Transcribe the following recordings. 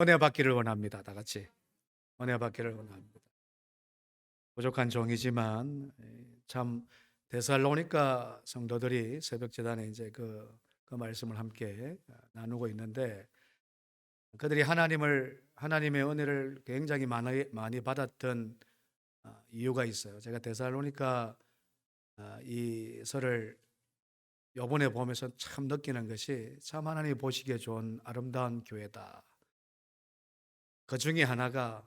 은혜 받기를 원합니다. 다 같이 은혜 받기를 원합니다. 부족한 종이지만 참 데살로니가 성도들이 새벽 제단에 이제 그 말씀을 함께 나누고 있는데, 그들이 하나님의 은혜를 굉장히 많이 받았던 이유가 있어요. 제가 데살로니가 이 설을 요번에 보면서 참 느끼는 것이, 참 하나님이 보시기에 좋은 아름다운 교회다. 그 중에 하나가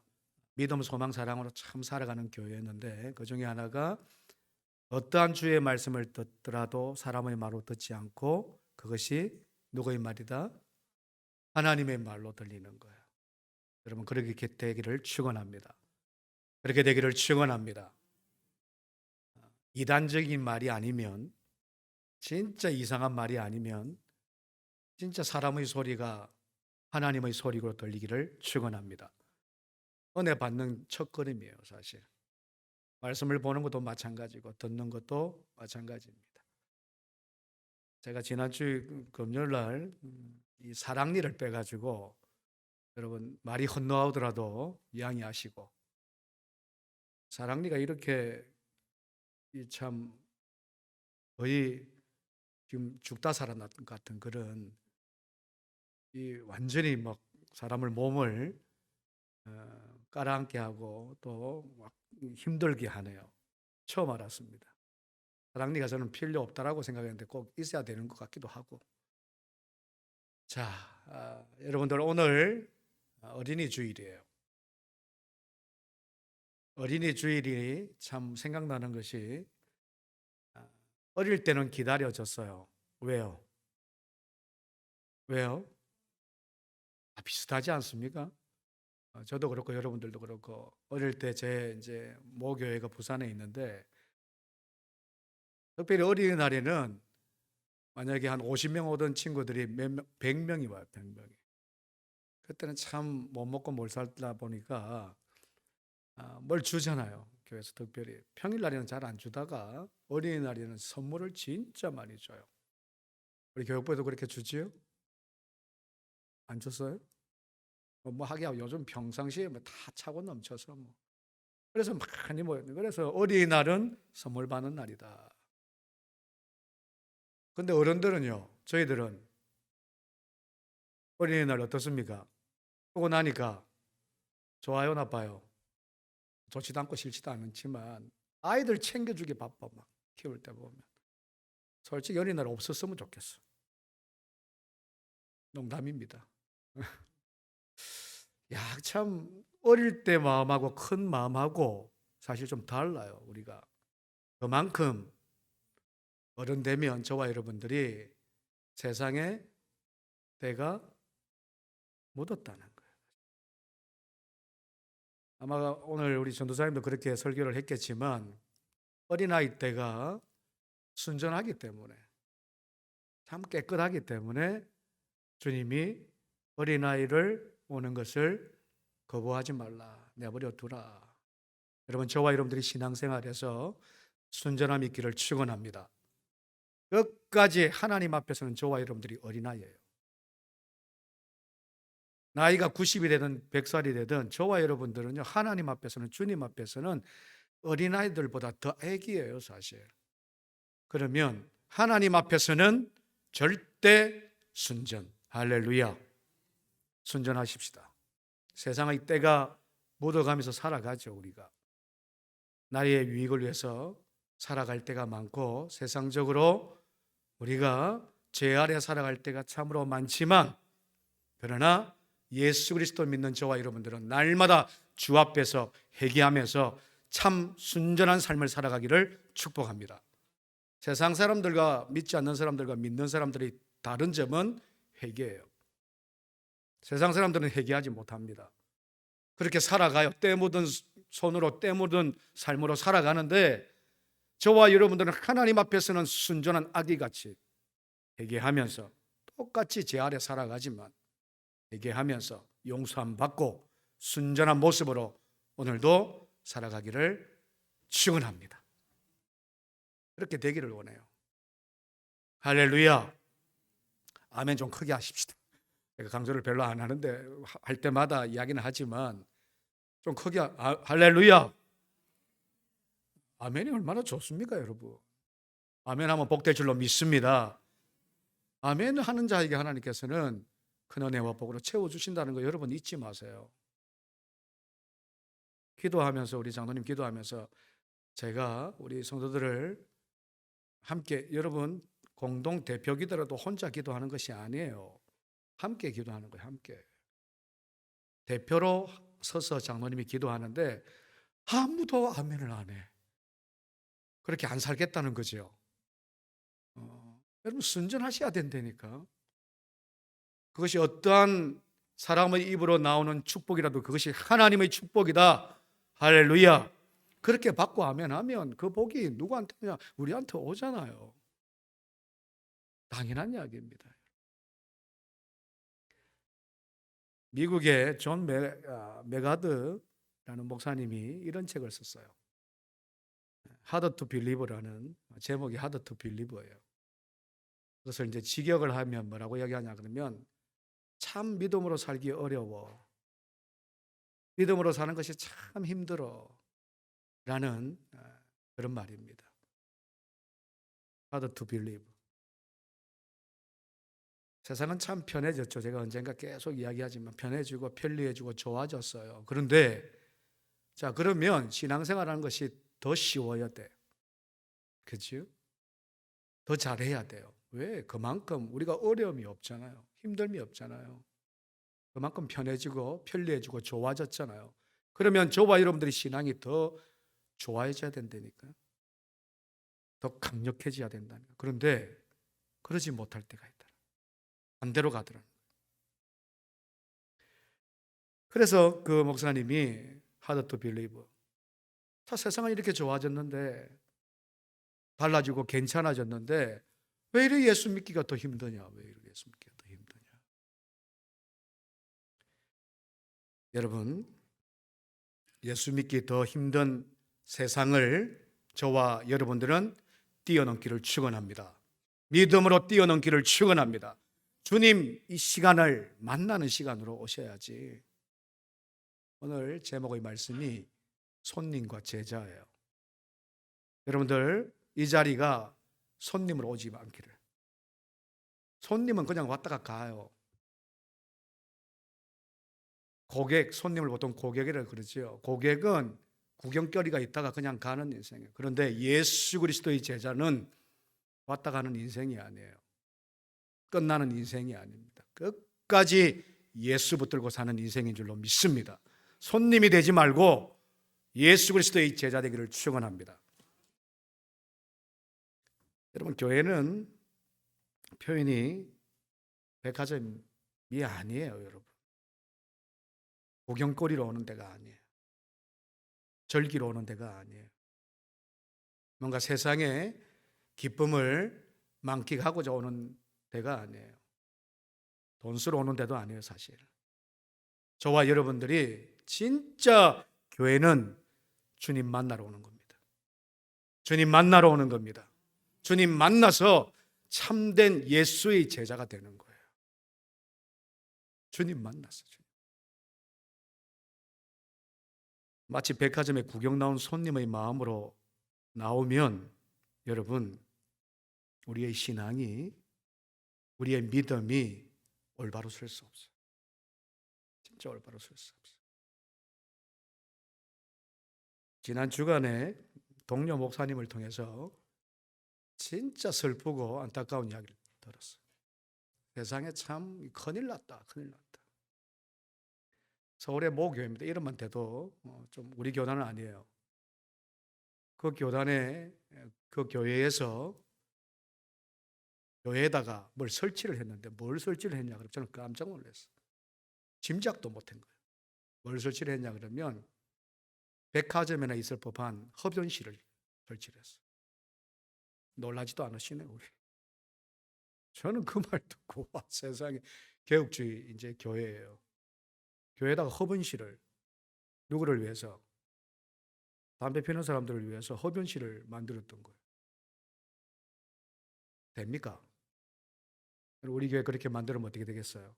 믿음, 소망, 사랑으로 참 살아가는 교회였는데, 그 중에 하나가 어떠한 주의 말씀을 듣더라도 사람의 말로 듣지 않고 그것이 누구의 말이다? 하나님의 말로 들리는 거예요. 여러분, 그렇게 되기를 축원합니다. 그렇게 되기를 축원합니다. 이단적인 말이 아니면, 진짜 이상한 말이 아니면, 진짜 사람의 소리가 하나님의 소리로 들리기를 축원합니다. 은혜 받는 첫걸음이에요, 사실. 말씀을 보는 것도 마찬가지고 듣는 것도 마찬가지입니다. 제가 지난주 금요일 날 이 사랑니를 빼가지고, 여러분 말이 헛나오더라도 양해하시고, 사랑니가 이렇게 참 거의 지금 죽다 살아났던 것 같은 그런, 이 완전히 막 사람을 몸을 깔아앉게 하고 또 막 힘들게 하네요. 처음 알았습니다. 사랑니가 저는 필요 없다라고 생각했는데 꼭 있어야 되는 것 같기도 하고. 자, 여러분들 오늘 어린이 주일이에요. 어린이 주일이 참 생각나는 것이, 어릴 때는 기다려졌어요. 왜요? 왜요? 비슷하지 않습니까? 저도 그렇고 여러분들도 그렇고, 어릴 때 제 이제 모교회가 부산에 있는데, 특별히 어린이날에는 만약에 한 50명 오던 친구들이 100명이 와요. 100명이. 그때는 참 못 먹고 못 살다 보니까 뭘 주잖아요. 교회에서 특별히 평일날에는 잘 안 주다가 어린이날에는 선물을 진짜 많이 줘요. 우리 교육부에도 그렇게 주지요? 안 줬어요? 뭐 하기야 요즘 평상시에 뭐 다 차고 넘쳐서 뭐. 그래서 많이 모였는데, 그래서 어린이날은 선물 받는 날이다. 근데 어른들은요, 저희들은 어린이날 어떻습니까? 오고 나니까 좋아요, 나빠요? 좋지도 않고 싫지도 않지만 아이들 챙겨주기 바빠. 막 키울 때 보면 솔직히 어린이날 없었으면 좋겠어. 농담입니다. 야, 참 어릴 때 마음하고 큰 마음하고 사실 좀 달라요, 우리가. 그만큼 어른 되면 저와 여러분들이 세상에 때가 묻었다는 거예요. 아마 오늘 우리 전도사님도 그렇게 설교를 했겠지만, 어린아이 때가 순전하기 때문에, 참 깨끗하기 때문에 주님이 어린아이를 오는 것을 거부하지 말라, 내버려 두라. 여러분, 저와 여러분들이 신앙생활에서 순전함 있기를 축원합니다. 끝까지 하나님 앞에서는 저와 여러분들이 어린아이예요. 나이가 90이 되든 100살이 되든 저와 여러분들은요, 하나님 앞에서는, 주님 앞에서는 어린아이들보다 더 애기예요, 사실. 그러면 하나님 앞에서는 절대 순전. 할렐루야. 순전하십시다. 세상의 때가 묻어가면서 살아가죠, 우리가. 나의 유익을 위해서 살아갈 때가 많고, 세상적으로 우리가 죄 아래 살아갈 때가 참으로 많지만, 그러나 예수 그리스도 믿는 저와 여러분들은 날마다 주 앞에서 회개하면서 참 순전한 삶을 살아가기를 축복합니다. 세상 사람들과 믿지 않는 사람들과 믿는 사람들이 다른 점은 회개예요. 세상 사람들은 회개하지 못합니다. 그렇게 살아가요. 때 묻은 손으로 때 묻은 삶으로 살아가는데, 저와 여러분들은 하나님 앞에서는 순전한 아기같이 회개하면서 똑같이 제 아래 살아가지만, 회개하면서 용서함 받고 순전한 모습으로 오늘도 살아가기를 축원합니다. 그렇게 되기를 원해요. 할렐루야. 아멘 좀 크게 하십시다. 제가 강조를 별로 안 하는데 할 때마다 이야기는 하지만 좀 크게 할렐루야. 아멘이 얼마나 좋습니까, 여러분? 아멘하면 복될 줄로 믿습니다. 아멘 하는 자에게 하나님께서는 큰 은혜와 복으로 채워주신다는 거 여러분 잊지 마세요. 기도하면서 우리 장로님 기도하면서 제가 우리 성도들을 함께 여러분 공동 대표 기도라도 혼자 기도하는 것이 아니에요. 함께 기도하는 거예요. 함께 대표로 서서 장로님이 기도하는데 아무도 아멘을 안 해. 그렇게 안 살겠다는 거죠. 여러분 순전하셔야 된다니까. 그것이 어떠한 사람의 입으로 나오는 축복이라도 그것이 하나님의 축복이다. 할렐루야. 그렇게 받고 아멘하면 그 복이 누구한테 오냐? 우리한테 오잖아요. 당연한 이야기입니다. 미국의 존 메가드라는 목사님이 이런 책을 썼어요. Hard to Believe라는 제목이 Hard to Believe예요. 그것을 이제 직역을 하면 뭐라고 이야기하냐 그러면 참 믿음으로 살기 어려워. 믿음으로 사는 것이 참 힘들어. 라는 그런 말입니다. Hard to Believe. 세상은 참 편해졌죠. 제가 언젠가 계속 이야기하지만 편해지고 편리해지고 좋아졌어요. 그런데 자 그러면 신앙생활하는 것이 더 쉬워야 돼. 그렇죠? 더 잘해야 돼요. 왜? 그만큼 우리가 어려움이 없잖아요. 힘듦이 없잖아요. 그만큼 편해지고 편리해지고 좋아졌잖아요. 그러면 저와 여러분들의 신앙이 더 좋아져야 된다니까. 더 강력해져야 된다니까. 그런데 그러지 못할 때가 있다. 반대로 가더라는 거예요. 그래서 그 목사님이 Hard to Believe. 자, 세상은 이렇게 좋아졌는데 달라지고 괜찮아졌는데 왜 이래 예수 믿기가 더 힘드냐? 왜 이래 예수 믿기가 더 힘드냐? 여러분, 예수 믿기 더 힘든 세상을 저와 여러분들은 뛰어넘기를 축원합니다. 믿음으로 뛰어넘기를 축원합니다. 주님 이 시간을 만나는 시간으로 오셔야지. 오늘 제목의 말씀이 손님과 제자예요. 여러분들 이 자리가 손님으로 오지 않기를. 손님은 그냥 왔다가 가요. 고객, 손님을 보통 고객이라고 그러죠. 고객은 구경거리가 있다가 그냥 가는 인생이에요. 그런데 예수 그리스도의 제자는 왔다 가는 인생이 아니에요. 끝나는 인생이 아닙니다. 끝까지 예수 붙들고 사는 인생인 줄로 믿습니다. 손님이 되지 말고 예수 그리스도의 제자 되기를 축원합니다. 여러분 교회는 표현이 백화점이 아니에요, 여러분. 구경거리로 오는 데가 아니에요. 절기로 오는 데가 아니에요. 뭔가 세상의 기쁨을 만끽하고자 오는 데가 아니에요. 돈 쓰러 오는 데도 아니에요, 사실. 저와 여러분들이 진짜 교회는 주님 만나러 오는 겁니다. 주님 만나러 오는 겁니다. 주님 만나서 참된 예수의 제자가 되는 거예요. 주님 만났어요. 마치 백화점에 구경 나온 손님의 마음으로 나오면 여러분 우리의 신앙이 우리의 믿음이 올바로 설 수 없어요. 진짜 올바로 설 수 없어요. 지난 주간에 동료 목사님을 통해서 진짜 슬프고 안타까운 이야기를 들었어요. 세상에 참 큰일 났다. 큰일 났다. 서울의 모 교회입니다. 이름만 대도 좀 우리 교단은 아니에요. 그 교단에 그 교회에서 교회에다가 뭘 설치를 했는데 뭘 설치를 했냐 그러면 저는 깜짝 놀랐어요. 짐작도 못한 거예요. 뭘 설치를 했냐 그러면 백화점에나 있을 법한 흡연실을 설치를 했어요. 놀라지도 않으시네 우리. 저는 그 말 듣고 와 세상에 개혁주의 이제 교회예요. 교회에다가 흡연실을 누구를 위해서? 담배 피우는 사람들을 위해서 흡연실을 만들었던 거예요. 됩니까? 우리 교회 그렇게 만들면 어떻게 되겠어요?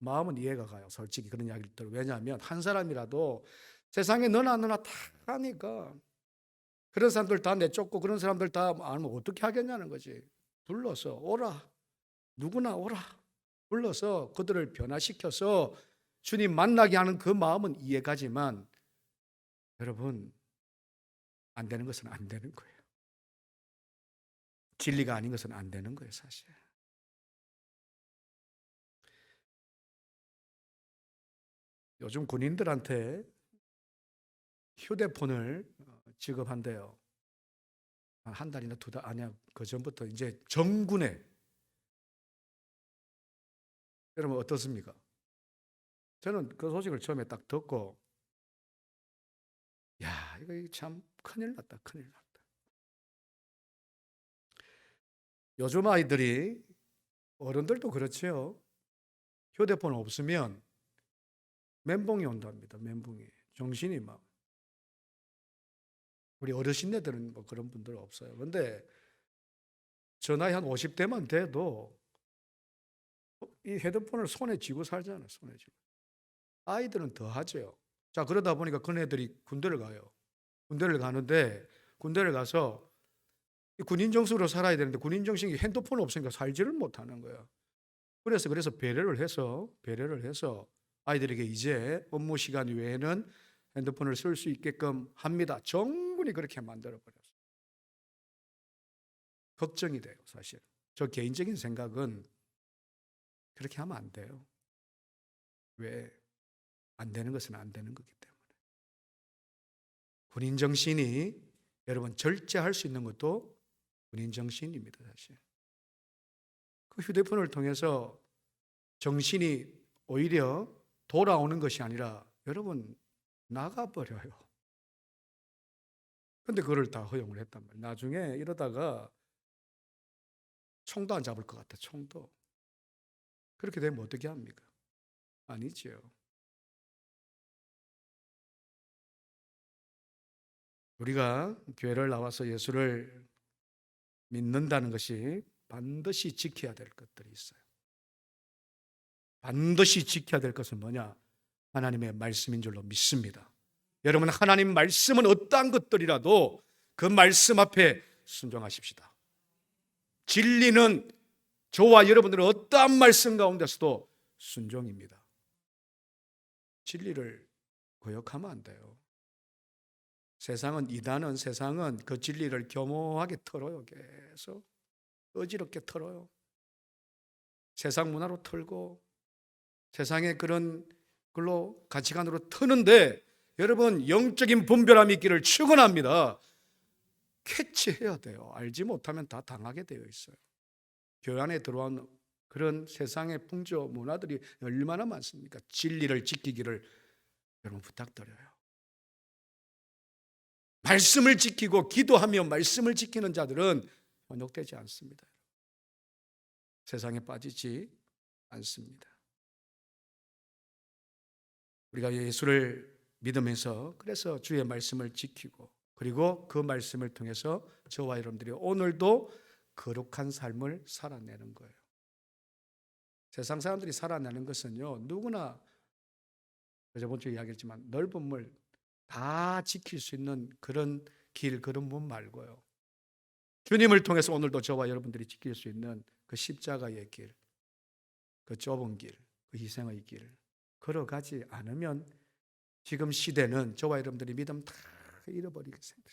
마음은 이해가 가요. 솔직히 그런 이야기를 들어. 왜냐하면 한 사람이라도 세상에 너나 다 하니까 그런 사람들 다 내쫓고 그런 사람들 다 알면 어떻게 하겠냐는 거지. 불러서 오라. 누구나 오라. 불러서 그들을 변화시켜서 주님 만나게 하는 그 마음은 이해가지만 여러분 안 되는 것은 안 되는 거예요. 진리가 아닌 것은 안 되는 거예요, 사실. 요즘 군인들한테 휴대폰을 지급한대요. 한 달이나 두 달 아니야. 그 전부터 이제 정군에. 여러분 어떻습니까? 저는 그 소식을 처음에 딱 듣고 야, 이거 참 큰일 났다. 큰일 났다. 요즘 아이들이 어른들도 그렇지요. 휴대폰 없으면 멘붕이 온답니다. 멘붕이. 정신이 막. 우리 어르신네들은 뭐 그런 분들 없어요. 근데 저 나이 한 50대만 돼도 이 헤드폰을 손에 쥐고 살잖아요. 손에 쥐고. 아이들은 더 하죠. 자, 그러다 보니까 그네들이 군대를 가요. 군대를 가는데 군대를 가서 군인 정서로 살아야 되는데 군인 정신이 핸드폰 없으니까 살지를 못하는 거야. 그래서 배려를 해서 아이들에게 이제 업무 시간 외에는 핸드폰을 쓸 수 있게끔 합니다. 정군이 그렇게 만들어 버렸어요. 걱정이 돼요, 사실. 저 개인적인 생각은 그렇게 하면 안 돼요. 왜? 안 되는 것은 안 되는 거기 때문에. 군인 정신이 여러분 절제할 수 있는 것도 군인 정신입니다, 사실. 그 휴대폰을 통해서 정신이 오히려 돌아오는 것이 아니라 여러분 나가버려요. 근데 그거를 다 허용을 했단 말이에요. 나중에 이러다가 총도 안 잡을 것 같아, 총도. 그렇게 되면 어떻게 합니까? 아니지요. 우리가 교회를 나와서 예수를 믿는다는 것이 반드시 지켜야 될 것들이 있어요. 반드시 지켜야 될 것은 뭐냐? 하나님의 말씀인 줄로 믿습니다. 여러분, 하나님 말씀은 어떠한 것들이라도 그 말씀 앞에 순종하십시다. 진리는 저와 여러분들은 어떠한 말씀 가운데서도 순종입니다. 진리를 거역하면 안 돼요. 세상은 그 진리를 교모하게 털어요. 계속 어지럽게 털어요. 세상 문화로 털고 세상의 그런 걸로 가치관으로 트는데 여러분 영적인 분별함이 있기를 축원합니다. 캐치해야 돼요. 알지 못하면 다 당하게 되어 있어요. 교회 안에 들어온 그런 세상의 풍조 문화들이 얼마나 많습니까? 진리를 지키기를 여러분 부탁드려요. 말씀을 지키고 기도하며 말씀을 지키는 자들은 현혹되지 않습니다. 세상에 빠지지 않습니다. 우리가 예수를 믿으면서 그래서 주의 말씀을 지키고 그리고 그 말씀을 통해서 저와 여러분들이 오늘도 거룩한 삶을 살아내는 거예요. 세상 사람들이 살아내는 것은요, 누구나 저번 주에 이야기했지만 넓은 물 다 지킬 수 있는 그런 길, 그런 문 말고요. 주님을 통해서 오늘도 저와 여러분들이 지킬 수 있는 그 십자가의 길, 그 좁은 길, 그 희생의 길 걸어가지 않으면 지금 시대는 저와 여러분들이 믿음 다 잃어버리겠습니다.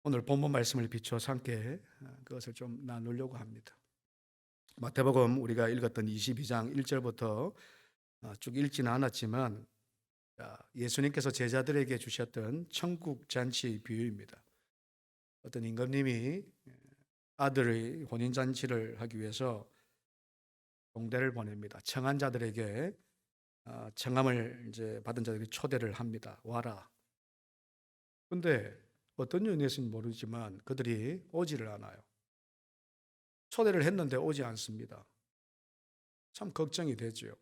오늘 본문 말씀을 비추어서 함께 그것을 좀 나누려고 합니다. 마태복음 우리가 읽었던 22장 1절부터 쭉 읽지는 않았지만 예수님께서 제자들에게 주셨던 천국 잔치 비유입니다. 어떤 임금님이 아들의 혼인 잔치를 하기 위해서 동대를 보냅니다. 청한 자들에게 청함을 이제 받은 자들에게 초대를 합니다. 와라. 근데 어떤 연유에서는 모르지만 그들이 오지를 않아요. 초대를 했는데 오지 않습니다. 참 걱정이 되죠.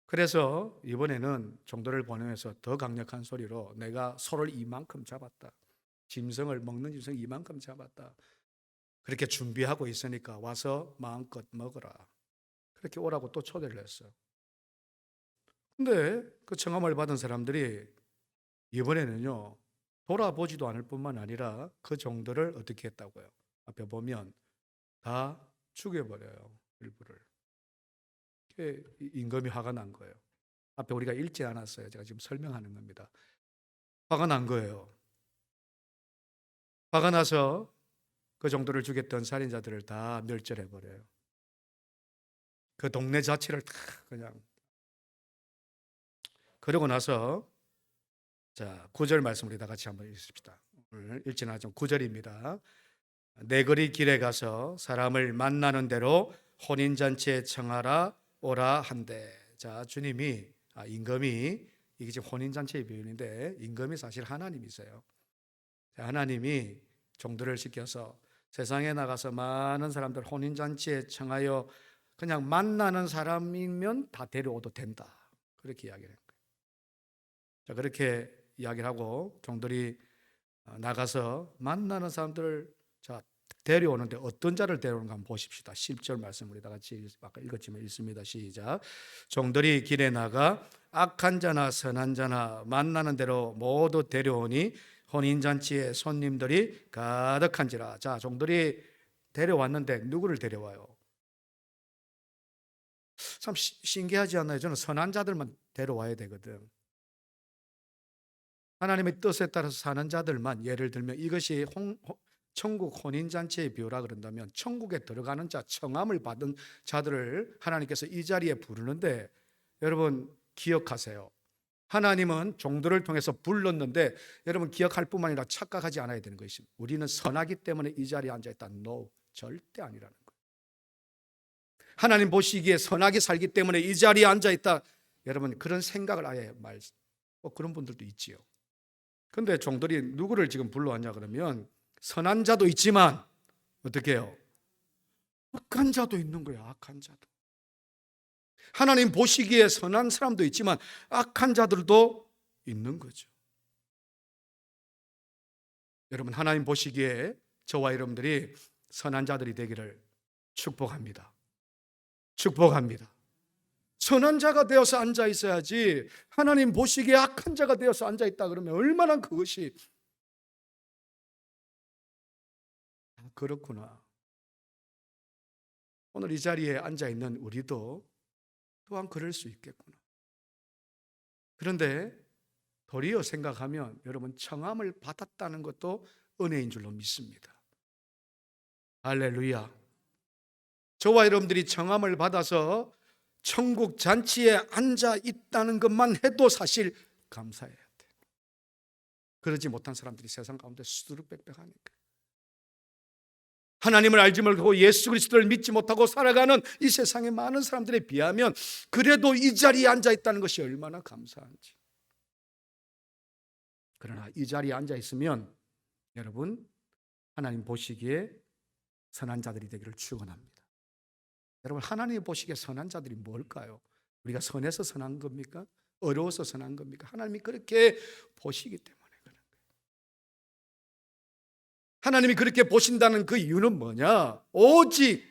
그래서 이번에는 종도를 보내면서 더 강력한 소리로 내가 소를 이만큼 잡았다. 짐승을 먹는 짐승 이만큼 잡았다. 그렇게 준비하고 있으니까 와서 마음껏 먹어라. 그렇게 오라고 또 초대를 했어요. 근데 그 청함을 받은 사람들이 이번에는요, 돌아보지도 않을 뿐만 아니라 그 종들을 어떻게 했다고요? 앞에 보면 다 죽여버려요, 일부를. 임금이 화가 난 거예요. 앞에 우리가 읽지 않았어요. 제가 지금 설명하는 겁니다. 화가 난 거예요. 화가 나서 그 정도를 죽였던 살인자들을 다 멸절해 버려요. 그 동네 자체를 다 그냥. 그러고 나서 자, 9절 말씀 우리 다 같이 한번 읽읍시다. 오늘 읽지는 않지만 9절입니다. 내 거리 길에 가서 사람을 만나는 대로 혼인잔치에 청하라 오라 한대. 자, 주님이 임금이, 이게 지금 혼인잔치의 비유인데 임금이 사실 하나님이세요. 하나님이 종들을 시켜서 세상에 나가서 많은 사람들 혼인잔치에 청하여 그냥 만나는 사람이면 다 데려오도 된다, 그렇게 이야기를 해요. 자, 그렇게 이야기를 하고 종들이 나가서 만나는 사람들을 자 데려오는데 어떤 자를 데려오는가 한번 보십시다. 10절 말씀 우리 다 같이 아까 읽었지만 읽습니다. 시작. 종들이 길에 나가 악한 자나 선한 자나 만나는 대로 모두 데려오니 혼인잔치에 손님들이 가득한지라. 자, 종들이 데려왔는데 누구를 데려와요? 참 신기하지 않나요? 저는 선한 자들만 데려와야 되거든. 하나님의 뜻에 따라서 사는 자들만, 예를 들면 이것이 천국 혼인잔치의 비유라 그런다면 천국에 들어가는 자, 청함을 받은 자들을 하나님께서 이 자리에 부르는데, 여러분 기억하세요. 하나님은 종들을 통해서 불렀는데 여러분 기억할 뿐만 아니라 착각하지 않아야 되는 것입니다. 우리는 선하기 때문에 이 자리에 앉아있다. No, 절대 아니라는 거예요. 하나님 보시기에 선하게 살기 때문에 이 자리에 앉아있다. 여러분 그런 생각을 아예 그런 분들도 있지요. 근데 종들이 누구를 지금 불러왔냐 그러면 선한 자도 있지만 어떻게 해요? 악한 자도 있는 거예요. 악한 자도. 하나님 보시기에 선한 사람도 있지만 악한 자들도 있는 거죠. 여러분 하나님 보시기에 저와 여러분들이 선한 자들이 되기를 축복합니다. 축복합니다. 선한 자가 되어서 앉아 있어야지 하나님 보시기에 악한 자가 되어서 앉아 있다 그러면 얼마나 그것이 그렇구나. 오늘 이 자리에 앉아 있는 우리도 또한 그럴 수 있겠구나. 그런데 도리어 생각하면 여러분 청함을 받았다는 것도 은혜인 줄로 믿습니다. 할렐루야. 저와 여러분들이 청함을 받아서 천국 잔치에 앉아 있다는 것만 해도 사실 감사해야 돼. 그러지 못한 사람들이 세상 가운데 수두룩빽빽하니까. 하나님을 알지 못하고 예수 그리스도를 믿지 못하고 살아가는 이 세상의 많은 사람들에 비하면 그래도 이 자리에 앉아 있다는 것이 얼마나 감사한지. 그러나 이 자리에 앉아 있으면 여러분 하나님 보시기에 선한 자들이 되기를 축원합니다. 여러분 하나님이 보시기에 선한 자들이 뭘까요? 우리가 선해서 선한 겁니까? 어려워서 선한 겁니까? 하나님이 그렇게 보시기 때문에 그런 거예요. 하나님이 그렇게 보신다는 그 이유는 뭐냐? 오직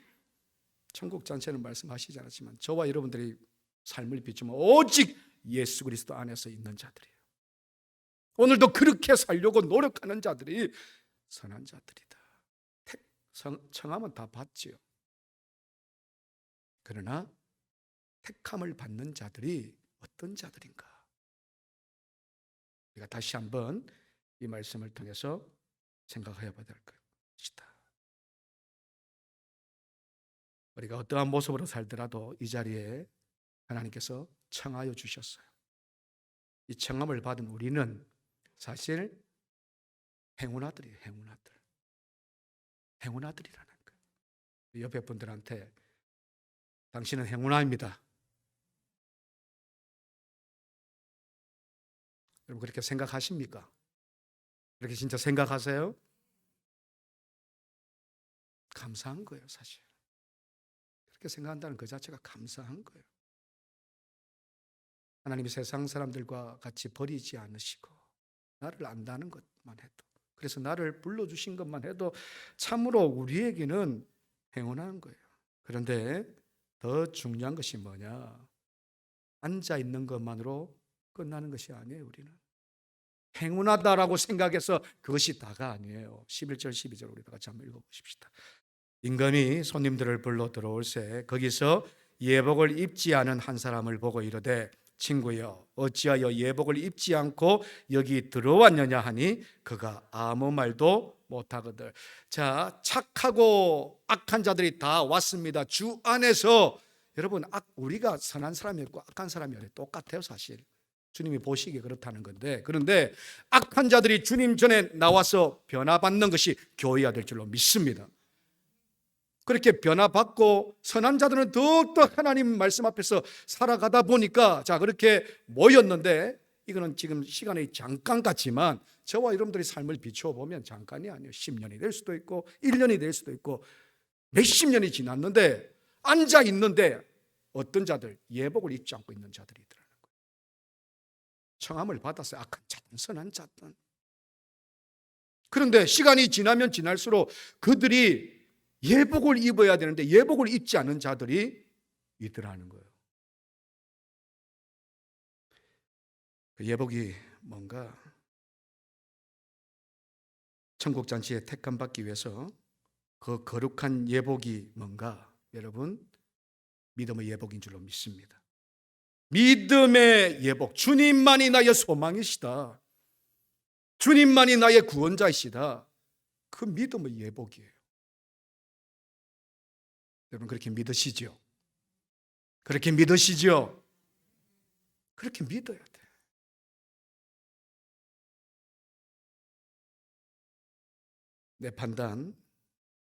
천국 잔치는 말씀하시지 않았지만 저와 여러분들이 삶을 비추면 오직 예수 그리스도 안에서 있는 자들이에요. 오늘도 그렇게 살려고 노력하는 자들이 선한 자들이다. 청함은 다 받지요. 그러나 택함을 받는 자들이 어떤 자들인가? 우리가 다시 한번 이 말씀을 통해서 생각해 봐야 될 것이다. 우리가 어떠한 모습으로 살더라도 이 자리에 하나님께서 청하여 주셨어요. 이 청함을 받은 우리는 사실 행운아들이에요. 행운아들. 행운아들이라는 거예요. 옆에 분들한테 당신은 행운아입니다. 여러분 그렇게 생각하십니까? 그렇게 진짜 생각하세요? 감사한 거예요, 사실. 그렇게 생각한다는 그 자체가 감사한 거예요. 하나님이 세상 사람들과 같이 버리지 않으시고 나를 안다는 것만 해도 그래서 나를 불러주신 것만 해도 참으로 우리에게는 행운한 거예요. 그런데 더 중요한 것이 뭐냐? 앉아 있는 것만으로 끝나는 것이 아니에요. 우리는 행운하다라고 생각해서 그것이 다가 아니에요. 11절 12절 우리 다 같이 한번 읽어보십시다. 임금이 손님들을 불러 들어올세 거기서 예복을 입지 않은 한 사람을 보고 이르되 친구여 어찌하여 예복을 입지 않고 여기 들어왔느냐 하니 그가 아무 말도 못하거늘. 자, 착하고 악한 자들이 다 왔습니다. 주 안에서 여러분 우리가 선한 사람이었고 악한 사람이 똑같아요. 사실 주님이 보시기에 그렇다는 건데, 그런데 악한 자들이 주님 전에 나와서 변화받는 것이 교회가 될 줄로 믿습니다. 그렇게 변화받고 선한 자들은 더욱더 하나님 말씀 앞에서 살아가다 보니까 자 그렇게 모였는데, 이거는 지금 시간이 잠깐 같지만 저와 여러분들의 삶을 비추어 보면 잠깐이 아니에요. 10년이 될 수도 있고 1년이 될 수도 있고 몇십 년이 지났는데 앉아 있는데 어떤 자들 예복을 입지 않고 있는 자들이 있더라고요. 청함을 받았어요. 악한 자든 선한 자든. 그런데 시간이 지나면 지날수록 그들이 예복을 입어야 되는데 예복을 입지 않은 자들이 있더라는 거예요. 그 예복이 뭔가? 천국잔치에 택함 받기 위해서 그 거룩한 예복이 뭔가? 여러분, 믿음의 예복인 줄로 믿습니다. 믿음의 예복, 주님만이 나의 소망이시다, 주님만이 나의 구원자이시다, 그 믿음의 예복이에요. 여러분 그렇게 믿으시죠? 그렇게 믿으시죠? 그렇게 믿어야 돼. 내 판단,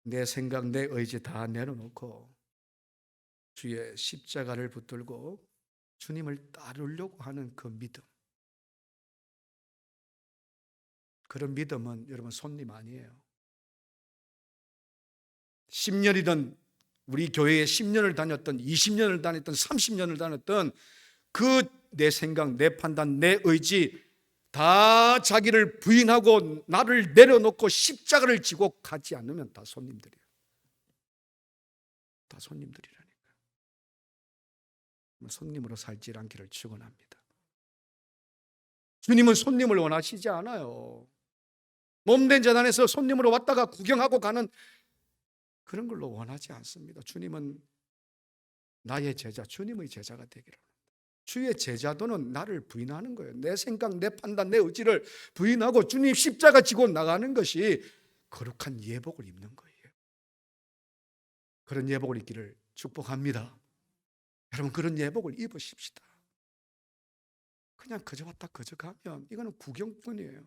내 생각, 내 의지 다 내려놓고 주의 십자가를 붙들고 주님을 따르려고 하는 그 믿음, 그런 믿음은 여러분 손님 아니에요. 10년이든 우리 교회에 10년을 다녔던 20년을 다녔던 30년을 다녔던 그 내 생각, 내 판단, 내 의지 다 자기를 부인하고 나를 내려놓고 십자가를 지고 가지 않으면 다 손님들이에요. 다 손님들이라니까. 손님으로 살지 않기를 축원합니다. 주님은 손님을 원하시지 않아요. 몸된 재단에서 손님으로 왔다가 구경하고 가는 그런 걸로 원하지 않습니다. 주님은 나의 제자, 주님의 제자가 되기를. 주의 제자도는 나를 부인하는 거예요. 내 생각, 내 판단, 내 의지를 부인하고 주님 십자가 지고 나가는 것이 거룩한 예복을 입는 거예요. 그런 예복을 입기를 축복합니다. 여러분 그런 예복을 입으십시다. 그냥 그저 왔다 그저 가면 이거는 구경뿐이에요.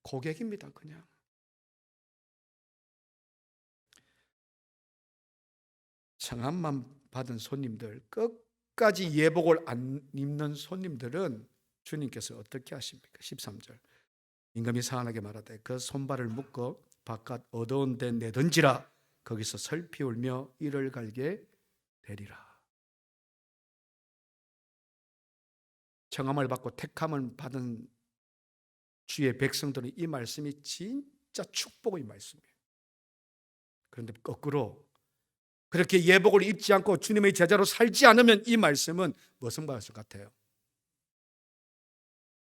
고객입니다. 그냥. 청함만 받은 손님들, 끝까지 예복을 안 입는 손님들은 주님께서 어떻게 하십니까? 13절 임금이 사안하게 말하되 그 손발을 묶어 바깥 어두운 데 내던지라. 거기서 슬피 울며 이를 갈게 되리라. 청함을 받고 택함을 받은 주의 백성들은 이 말씀이 진짜 축복의 말씀이에요. 그런데 거꾸로 그렇게 예복을 입지 않고 주님의 제자로 살지 않으면 이 말씀은 무슨 말씀 같아요?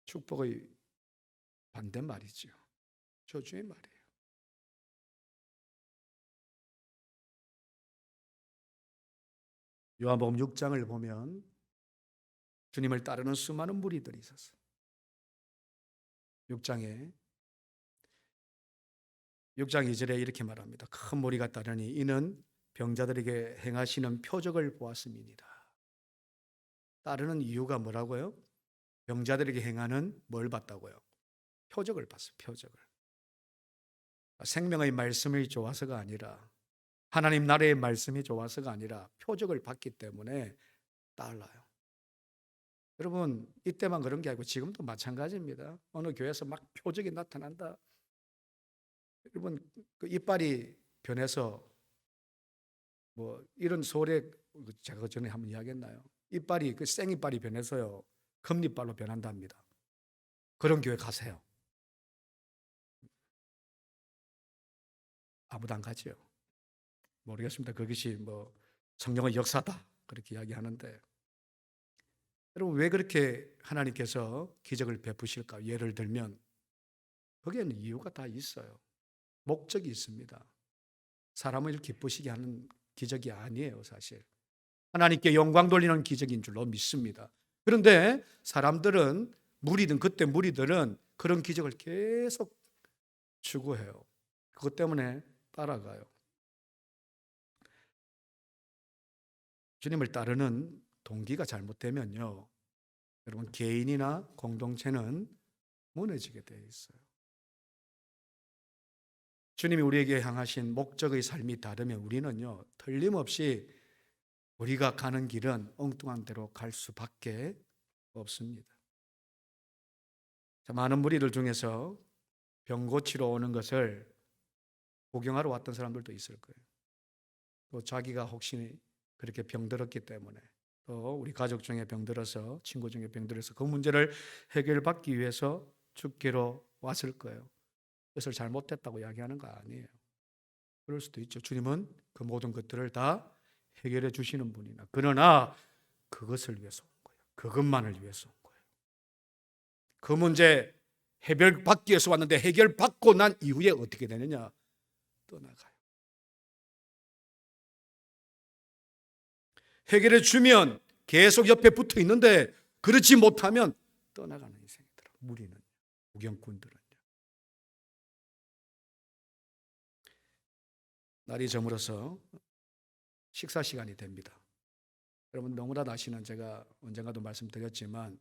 축복의 반대말이죠. 저주의 말이에요. 요한복음 6장을 보면 주님을 따르는 수많은 무리들이 있었어요. 6장 2절에 이렇게 말합니다. 큰 무리가 따르니 이는 병자들에게 행하시는 표적을 보았음이니라. 따르는 이유가 뭐라고요? 병자들에게 행하는 뭘 봤다고요? 표적을 봤어요. 표적을. 생명의 말씀이 좋아서가 아니라, 하나님 나라의 말씀이 좋아서가 아니라 표적을 봤기 때문에 따라요. 여러분 이때만 그런 게 아니고 지금도 마찬가지입니다. 어느 교회에서 막 표적이 나타난다. 여러분 그 이빨이 변해서 뭐 이런 소리 제가 전에 한번 이야기했나요? 이빨이 그 생이빨이 변해서요 금리빨로 변한답니다. 그런 교회 가세요. 아무도 안 가지요. 모르겠습니다. 그것이 뭐 성령의 역사다 그렇게 이야기하는데, 여러분 왜 그렇게 하나님께서 기적을 베푸실까? 예를 들면 거기에는 이유가 다 있어요. 목적이 있습니다. 사람을 기쁘시게 하는 기적이 아니에요, 사실. 하나님께 영광 돌리는 기적인 줄로 믿습니다. 그런데 사람들은, 그때 무리들은 그런 기적을 계속 추구해요. 그것 때문에 따라가요. 주님을 따르는 동기가 잘못되면요, 여러분 개인이나 공동체는 무너지게 되어 있어요. 주님이 우리에게 향하신 목적의 삶이 다르면 우리는요, 틀림없이 우리가 가는 길은 엉뚱한 대로 갈 수밖에 없습니다. 많은 무리들 중에서 병 고치러 오는 것을 구경하러 왔던 사람들도 있을 거예요. 또 자기가 혹시 그렇게 병들었기 때문에, 또 우리 가족 중에 병들어서, 친구 중에 병들어서 그 문제를 해결받기 위해서 죽기로 왔을 거예요. 그것을 잘못됐다고 이야기하는 거 아니에요. 그럴 수도 있죠. 주님은 그 모든 것들을 다 해결해 주시는 분이나, 그러나 그것을 위해서 온 거예요. 그것만을 위해서 온 거예요. 그 문제 해결받기 위해서 왔는데 해결받고 난 이후에 어떻게 되느냐? 떠나가요. 해결해 주면 계속 옆에 붙어 있는데 그렇지 못하면 떠나가는 인생이더라고요. 무리는, 구경꾼들은요. 날이 저물어서 식사 시간이 됩니다. 여러분 너무나 아시는, 제가 언젠가도 말씀드렸지만,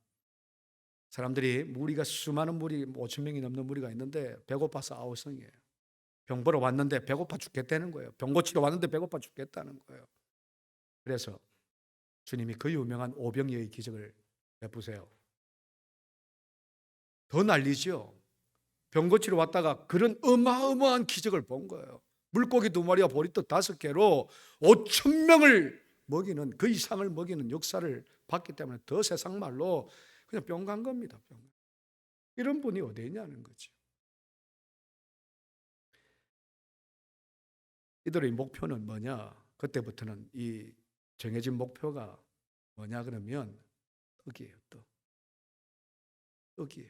사람들이 무리가, 수많은 무리, 5천 명이 넘는 무리가 있는데 배고파서 아우성이에요. 병 보러 왔는데 배고파 죽겠다는 거예요. 병 고치러 왔는데 배고파 죽겠다는 거예요. 그래서 주님이 그 유명한 오병이어의 기적을 베푸세요. 더 난리죠. 병 고치러 왔다가 그런 어마어마한 기적을 본 거예요. 물고기 2마리와 보리떡 5개로 5천 명을 먹이는, 그 이상을 먹이는 역사를 봤기 때문에 더 세상 말로 그냥 뿅 간 겁니다. 뿅. 이런 분이 어디 있냐는 거죠. 이들의 목표는 뭐냐? 그때부터는 이 정해진 목표가 뭐냐 그러면 떡이에요. 떡이에요.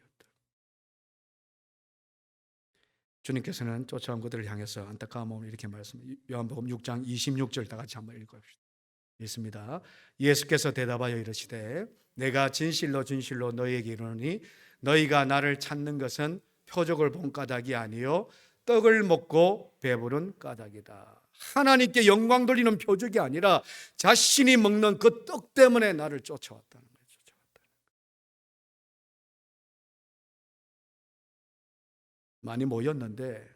주님께서는 쫓아온 그들을 향해서 안타까운 마음으로 이렇게 말씀해요. 요한복음 6장 26절 다 같이 한번 읽어봅시다. 있습니다. 예수께서 대답하여 이르시되 내가 진실로 진실로 너희에게 이르노니 너희가 나를 찾는 것은 표적을 본 까닭이 아니요 떡을 먹고 배부른 까닭이다. 하나님께 영광 돌리는 표적이 아니라 자신이 먹는 그 떡 때문에 나를 쫓아왔다는 거예요. 많이 모였는데,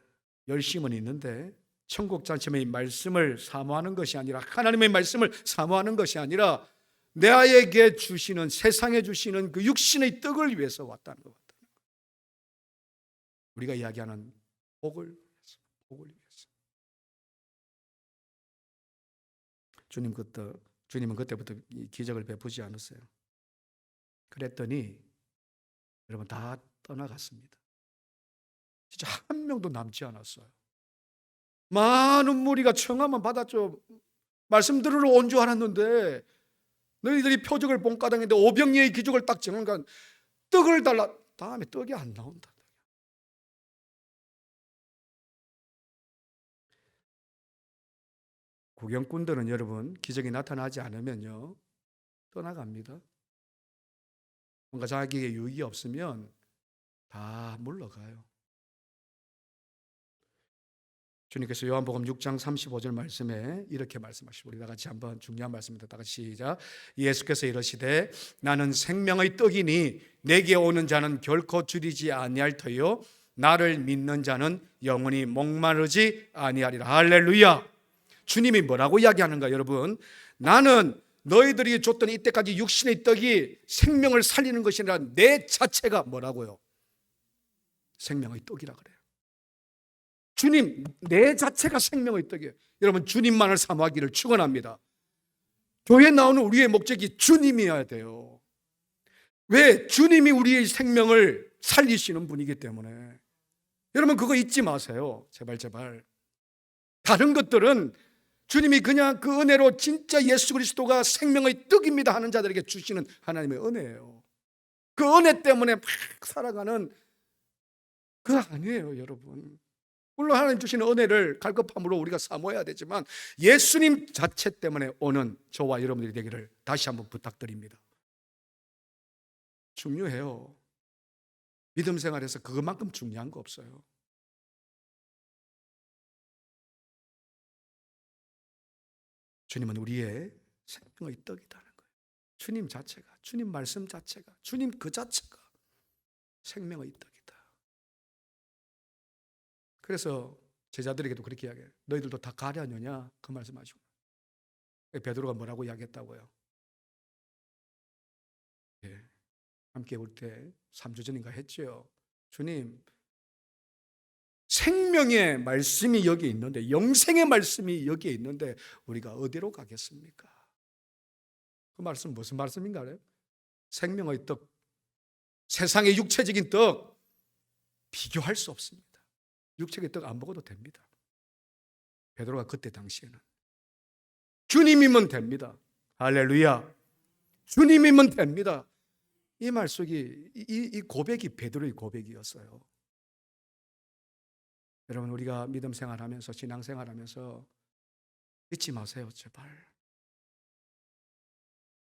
열심은 있는데 천국 잔치의 말씀을 사모하는 것이 아니라, 하나님의 말씀을 사모하는 것이 아니라 내에게 주시는, 세상에 주시는 그 육신의 떡을 위해서 왔다는 것 같아요. 우리가 이야기하는 복을 위해서, 복을 위해서. 주님은 그때부터 이 기적을 베푸지 않았어요. 그랬더니 여러분 다 떠나갔습니다. 진짜 한 명도 남지 않았어요. 많은 무리가 청함만 받았죠. 말씀 들으러 온 줄 알았는데, 너희들이 표적을 본 까닭인데 오병이어의 기적을 딱 정하니까 떡을 달라. 다음에 떡이 안 나온다. 구경꾼들은 여러분 기적이 나타나지 않으면요 떠나갑니다. 뭔가 자기에게 유익이 없으면 다 물러가요. 주님께서 요한복음 6장 35절 말씀에 이렇게 말씀하시고, 우리 다 같이 한번 중요한 말씀입니다. 다 같이 시작. 예수께서 이르시되 나는 생명의 떡이니 내게 오는 자는 결코 줄이지 아니할 터요 나를 믿는 자는 영원히 목마르지 아니하리라. 할렐루야. 주님이 뭐라고 이야기하는가 여러분? 나는 너희들이 줬던 이때까지 육신의 떡이 생명을 살리는 것이 아니라 내 자체가 뭐라고요? 생명의 떡이라 그래요. 주님, 내 자체가 생명의 떡이에요. 여러분 주님만을 사모하기를 축원합니다. 교회에 나오는 우리의 목적이 주님이어야 돼요. 왜? 주님이 우리의 생명을 살리시는 분이기 때문에. 여러분 그거 잊지 마세요. 제발. 다른 것들은 주님이 그냥 그 은혜로 진짜 예수 그리스도가 생명의 떡입니다 하는 자들에게 주시는 하나님의 은혜예요. 그 은혜 때문에 막 살아가는 그거 아니에요, 여러분. 물론 하나님 주시는 은혜를 갈급함으로 우리가 사모해야 되지만 예수님 자체 때문에 오는 저와 여러분들이 되기를 다시 한번 부탁드립니다. 중요해요. 믿음 생활에서 그것만큼 중요한 거 없어요. 주님은 우리의 생명의 떡이라는 거예요. 주님 자체가, 주님 말씀 자체가, 주님 그 자체가 생명의 떡이다. 그래서 제자들에게도 그렇게 이야기해요. 너희들도 다 가려느냐? 그 말씀하시고. 베드로가 뭐라고 이야기했다고요? 예, 함께 올 때 3주 전인가 했죠. 주님, 생명의 말씀이 여기 있는데, 영생의 말씀이 여기에 있는데 우리가 어디로 가겠습니까? 그 말씀 무슨 말씀인가요? 생명의 떡, 세상의 육체적인 떡 비교할 수 없습니다. 육체의 떡 안 먹어도 됩니다. 베드로가 그때 당시에는 주님이면 됩니다. 할렐루야. 주님이면 됩니다. 이 말속이 이 고백이 베드로의 고백이었어요. 여러분, 우리가 믿음 생활하면서 신앙 생활하면서 잊지 마세요, 제발.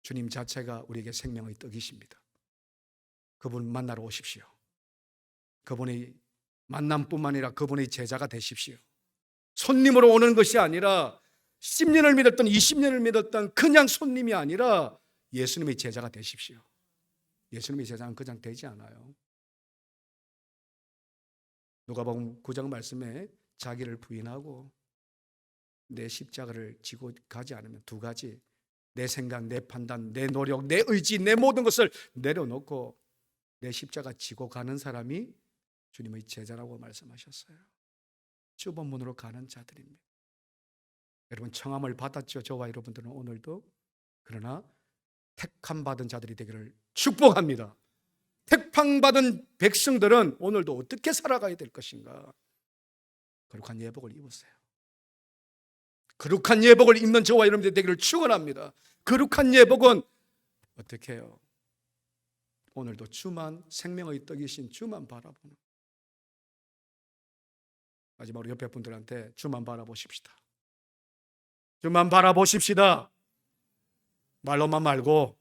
주님 자체가 우리에게 생명의 떡이십니다. 그분 만나러 오십시오. 그분의 만남뿐만 아니라 그분의 제자가 되십시오. 손님으로 오는 것이 아니라 10년을 믿었던 20년을 믿었던 그냥 손님이 아니라 예수님의 제자가 되십시오. 예수님의 제자는 그냥 되지 않아요. 누가복음 9장 말씀에 자기를 부인하고 내 십자가를 지고 가지 않으면 두 가지, 내 생각, 내 판단, 내 노력, 내 의지, 내 모든 것을 내려놓고 내 십자가 지고 가는 사람이 주님의 제자라고 말씀하셨어요. 주범문으로 가는 자들입니다. 여러분, 청함을 받았죠. 저와 여러분들은 오늘도. 그러나 택함 받은 자들이 되기를 축복합니다. 택함 받은 백성들은 오늘도 어떻게 살아가야 될 것인가? 거룩한 예복을 입으세요. 거룩한 예복을 입는 저와 여러분들이 되기를 축원합니다. 거룩한 예복은 어떻게 해요? 오늘도 주만, 생명의 떡이신 주만 바라보는. 마지막으로 옆에 분들한테 주만 바라보십시다. 주만 바라보십시다. 말로만 말고,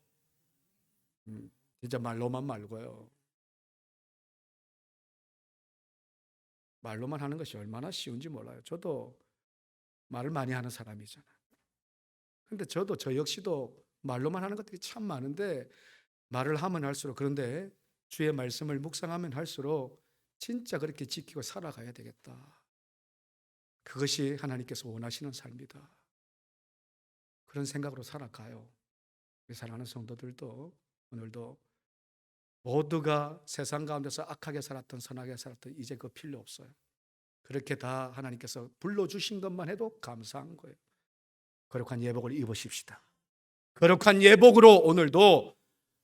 진짜 말로만 말고요. 말로만 하는 것이 얼마나 쉬운지 몰라요. 저도 말을 많이 하는 사람이잖아요. 근데 저도 저 역시도 말로만 하는 것들이 참 많은데 말을 하면 할수록, 그런데 주의 말씀을 묵상하면 할수록 진짜 그렇게 지키고 살아가야 되겠다. 그것이 하나님께서 원하시는 삶이다. 그런 생각으로 살아가요. 우리 사랑하는 성도들도 오늘도 모두가 세상 가운데서 악하게 살았던 선하게 살았던 이제 그 필요 없어요. 그렇게 다 하나님께서 불러주신 것만 해도 감사한 거예요. 거룩한 예복을 입으십시다. 거룩한 예복으로 오늘도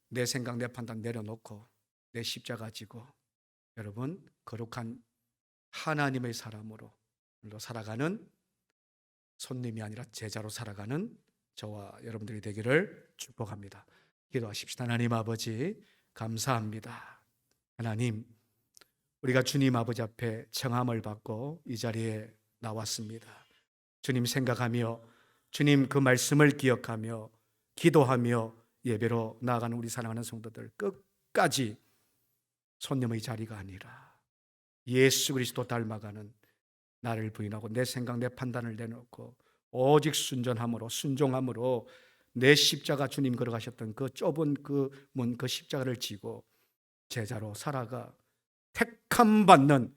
내 생각, 내 판단 내려놓고 내 십자가 지고 여러분 거룩한 하나님의 사람으로 오늘도 살아가는, 손님이 아니라 제자로 살아가는 저와 여러분들이 되기를 축복합니다. 기도하십시다. 하나님 아버지, 감사합니다. 하나님, 우리가 주님 아버지 앞에 청함을 받고 이 자리에 나왔습니다. 주님 생각하며 주님 그 말씀을 기억하며 기도하며 예배로 나아가는 우리 사랑하는 성도들, 끝까지 손님의 자리가 아니라 예수 그리스도 닮아가는, 나를 부인하고 내 생각 내 판단을 내놓고 오직 순전함으로 순종함으로 내 십자가, 주님 걸어가셨던 그 좁은 그 문, 그 십자가를 지고 제자로 살아가 택함 받는,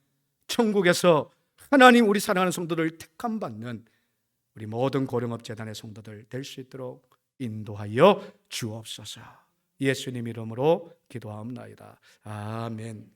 천국에서 하나님 우리 사랑하는 성도들 택함 받는 우리 모든 고령업 재단의 성도들 될 수 있도록 인도하여 주옵소서. 예수님 이름으로 기도하옵나이다. 아멘.